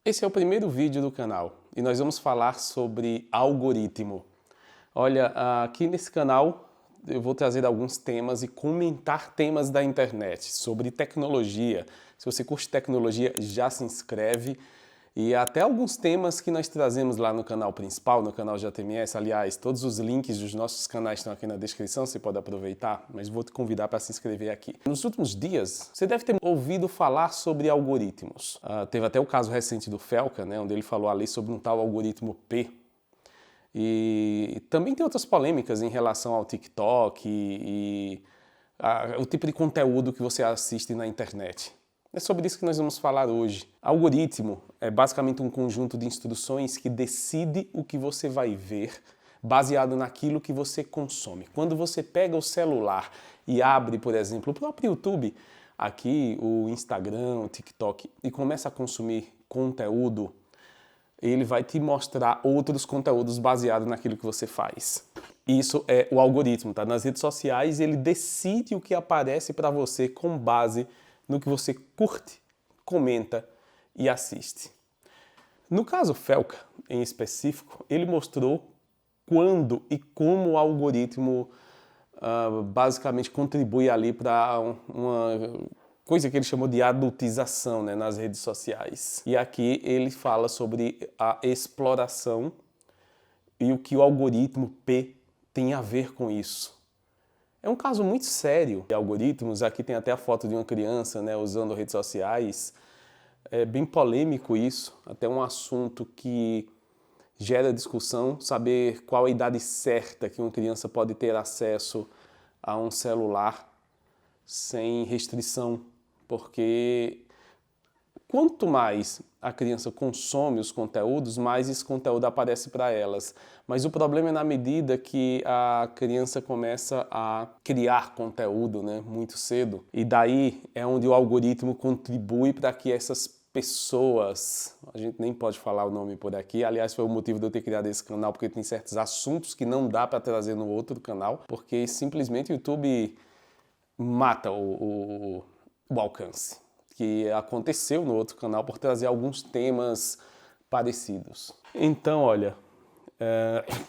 Esse é o primeiro vídeo do canal e nós vamos falar sobre algoritmo. Olha, aqui nesse canal eu vou trazer alguns temas e comentar temas da internet sobre tecnologia. Se você curte tecnologia, já se inscreve. E até alguns temas que nós trazemos lá no canal principal, no canal JMS. Aliás, todos os links dos nossos canais estão aqui na descrição, você pode aproveitar, mas vou te convidar para se inscrever aqui. Nos últimos dias, você deve ter ouvido falar sobre algoritmos. Teve até o caso recente do Felca, né, onde ele falou ali sobre um tal algoritmo P. E também tem outras polêmicas em relação ao TikTok e o tipo de conteúdo que você assiste na internet. É sobre isso que nós vamos falar hoje. Algoritmo é basicamente um conjunto de instruções que decide o que você vai ver baseado naquilo que você consome. Quando você pega o celular e abre, por exemplo, o próprio YouTube, aqui o Instagram, o TikTok, e começa a consumir conteúdo, ele vai te mostrar outros conteúdos baseados naquilo que você faz. Isso é o algoritmo, tá? Nas redes sociais ele decide o que aparece para você com base no que você curte, comenta e assiste. No caso Felca, em específico, ele mostrou quando e como o algoritmo basicamente contribui ali para uma coisa que ele chamou de adultização, né, nas redes sociais. E aqui ele fala sobre a exploração e o que o algoritmo P tem a ver com isso. É um caso muito sério de algoritmos. Aqui tem até a foto de uma criança, né, usando redes sociais. É bem polêmico isso, até um assunto que gera discussão, saber qual a idade certa que uma criança pode ter acesso a um celular sem restrição, porque quanto mais a criança consome os conteúdos, mais esse conteúdo aparece para elas. Mas o problema é na medida que a criança começa a criar conteúdo, né, muito cedo. E daí é onde o algoritmo contribui para que essas pessoas, a gente nem pode falar o nome por aqui, aliás foi o motivo de eu ter criado esse canal, porque tem certos assuntos que não dá para trazer no outro canal, porque simplesmente o YouTube mata o alcance, que aconteceu no outro canal por trazer alguns temas parecidos. Então, olha,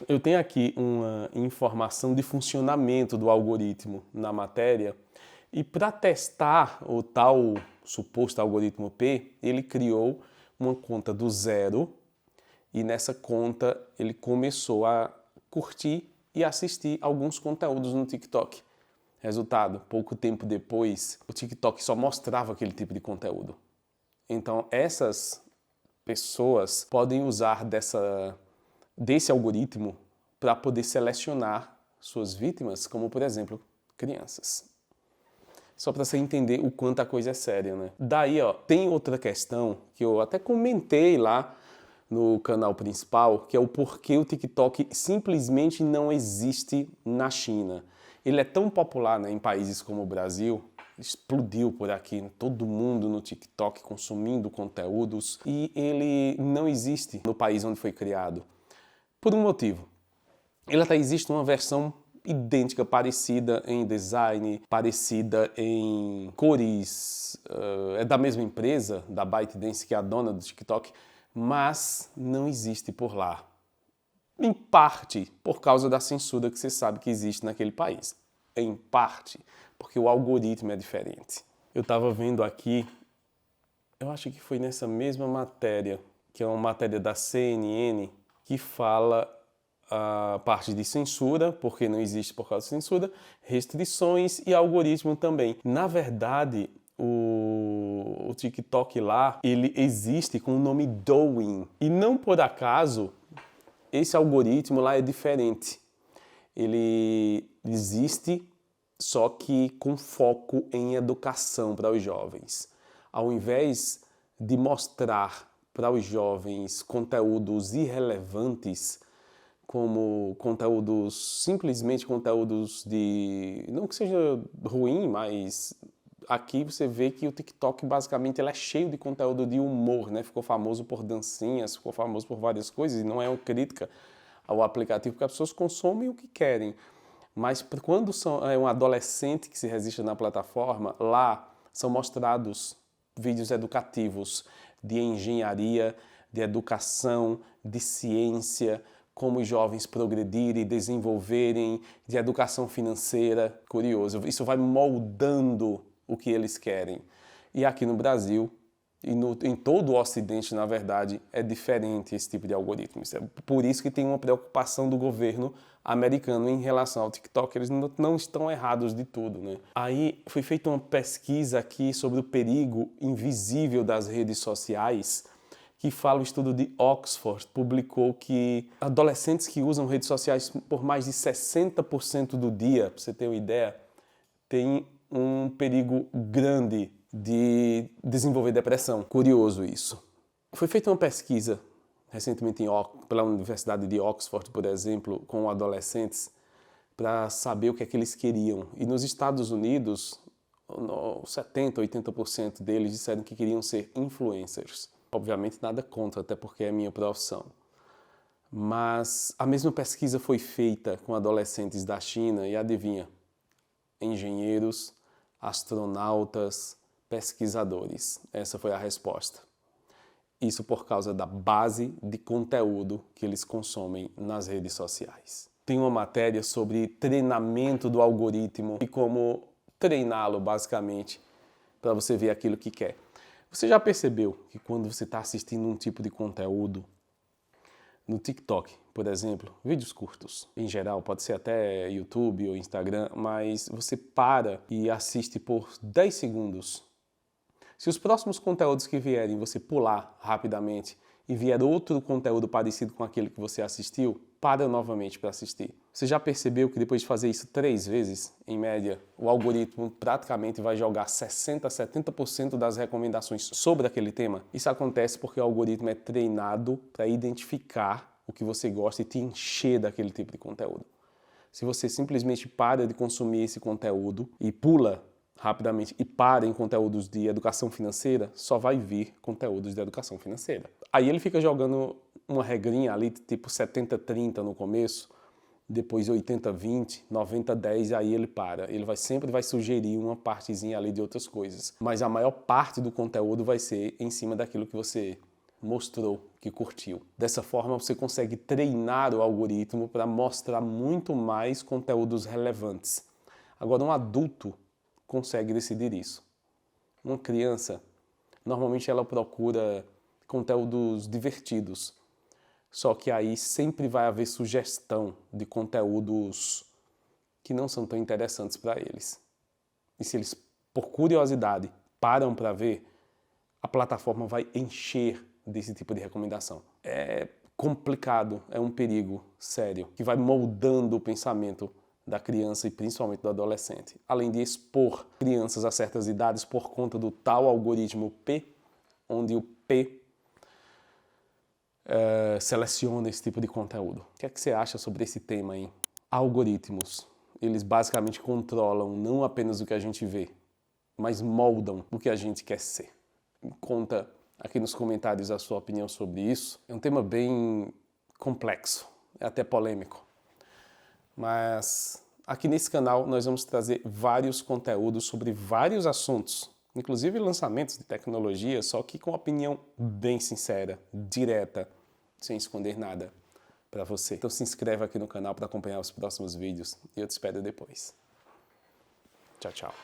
eu tenho aqui uma informação de funcionamento do algoritmo na matéria e para testar o tal suposto algoritmo P, ele criou uma conta do zero e nessa conta ele começou a curtir e assistir alguns conteúdos no TikTok. Resultado, pouco tempo depois, o TikTok só mostrava aquele tipo de conteúdo. Então, essas pessoas podem usar desse algoritmo para poder selecionar suas vítimas, como, por exemplo, crianças. Só para você entender o quanto a coisa é séria, né? Daí, ó, tem outra questão que eu até comentei lá no canal principal, que é o porquê o TikTok simplesmente não existe na China. Ele é tão popular, né, em países como o Brasil, explodiu por aqui, todo mundo no TikTok consumindo conteúdos, e ele não existe no país onde foi criado. Por um motivo. Ele até existe uma versão idêntica, parecida em design, parecida em cores, é da mesma empresa, da ByteDance, que é a dona do TikTok, mas não existe por lá. Em parte por causa da censura que você sabe que existe naquele país. Em parte porque o algoritmo é diferente. Eu estava vendo aqui, eu acho que foi nessa mesma matéria, que é uma matéria da CNN, que fala a parte de censura, porque não existe por causa de censura, restrições e algoritmo também. Na verdade, o TikTok lá, ele existe com o nome Douyin. E não por acaso, esse algoritmo lá é diferente. Ele existe, só que com foco em educação para os jovens. Ao invés de mostrar para os jovens conteúdos irrelevantes, como conteúdos, simplesmente conteúdos de... não que seja ruim, mas aqui você vê que o TikTok basicamente ele é cheio de conteúdo de humor, né? Ficou famoso por dancinhas, ficou famoso por várias coisas, e não é uma crítica ao aplicativo, porque as pessoas consomem o que querem. Mas quando é um adolescente que se registra na plataforma, lá são mostrados vídeos educativos, de engenharia, de educação, de ciência, como os jovens progredirem, desenvolverem, de educação financeira. Curioso, isso vai moldando o que eles querem. E aqui no Brasil, em todo o Ocidente, na verdade, é diferente esse tipo de algoritmos. É por isso que tem uma preocupação do governo americano em relação ao TikTok. Eles não estão errados de tudo, né? Aí foi feita uma pesquisa aqui sobre o perigo invisível das redes sociais, que fala o estudo de Oxford, publicou que adolescentes que usam redes sociais por mais de 60% do dia, para você ter uma ideia, têm um perigo grande de desenvolver depressão. Curioso isso. Foi feita uma pesquisa recentemente pela Universidade de Oxford, por exemplo, com adolescentes, para saber o que é que eles queriam. E nos Estados Unidos, 70%, 80% deles disseram que queriam ser influencers. Obviamente nada contra, até porque é minha profissão. Mas a mesma pesquisa foi feita com adolescentes da China e adivinha? Engenheiros, astronautas, pesquisadores. Essa foi a resposta. Isso por causa da base de conteúdo que eles consomem nas redes sociais. Tem uma matéria sobre treinamento do algoritmo e como treiná-lo, basicamente, para você ver aquilo que quer. Você já percebeu que quando você está assistindo um tipo de conteúdo, no TikTok, por exemplo, vídeos curtos, em geral, pode ser até YouTube ou Instagram, mas você para e assiste por 10 segundos. Se os próximos conteúdos que vierem você pular rapidamente e vier outro conteúdo parecido com aquele que você assistiu, para novamente para assistir. Você já percebeu que depois de fazer isso 3 vezes, em média, o algoritmo praticamente vai jogar 60% a 70% das recomendações sobre aquele tema? Isso acontece porque o algoritmo é treinado para identificar o que você gosta e te encher daquele tipo de conteúdo. Se você simplesmente para de consumir esse conteúdo e pula rapidamente e para em conteúdos de educação financeira, só vai vir conteúdos de educação financeira. Aí ele fica jogando uma regrinha ali, tipo 70-30 no começo, depois 80-20, 90-10, aí ele para. Ele sempre vai sugerir uma partezinha ali de outras coisas. Mas a maior parte do conteúdo vai ser em cima daquilo que você mostrou, que curtiu. Dessa forma, você consegue treinar o algoritmo para mostrar muito mais conteúdos relevantes. Agora, um adulto consegue decidir isso. Uma criança, normalmente ela procura conteúdos divertidos, só que aí sempre vai haver sugestão de conteúdos que não são tão interessantes para eles. E se eles, por curiosidade, param para ver, a plataforma vai encher desse tipo de recomendação. É complicado, é um perigo sério, que vai moldando o pensamento da criança e principalmente do adolescente. Além de expor crianças a certas idades por conta do tal algoritmo P, onde o P seleciona esse tipo de conteúdo. O que é que você acha sobre esse tema aí? Algoritmos, eles basicamente controlam não apenas o que a gente vê, mas moldam o que a gente quer ser. Conta aqui nos comentários a sua opinião sobre isso. É um tema bem complexo, é até polêmico. Mas aqui nesse canal nós vamos trazer vários conteúdos sobre vários assuntos, inclusive lançamentos de tecnologia, só que com opinião bem sincera, direta, sem esconder nada para você. Então se inscreve aqui no canal para acompanhar os próximos vídeos e eu te espero depois. Tchau, tchau.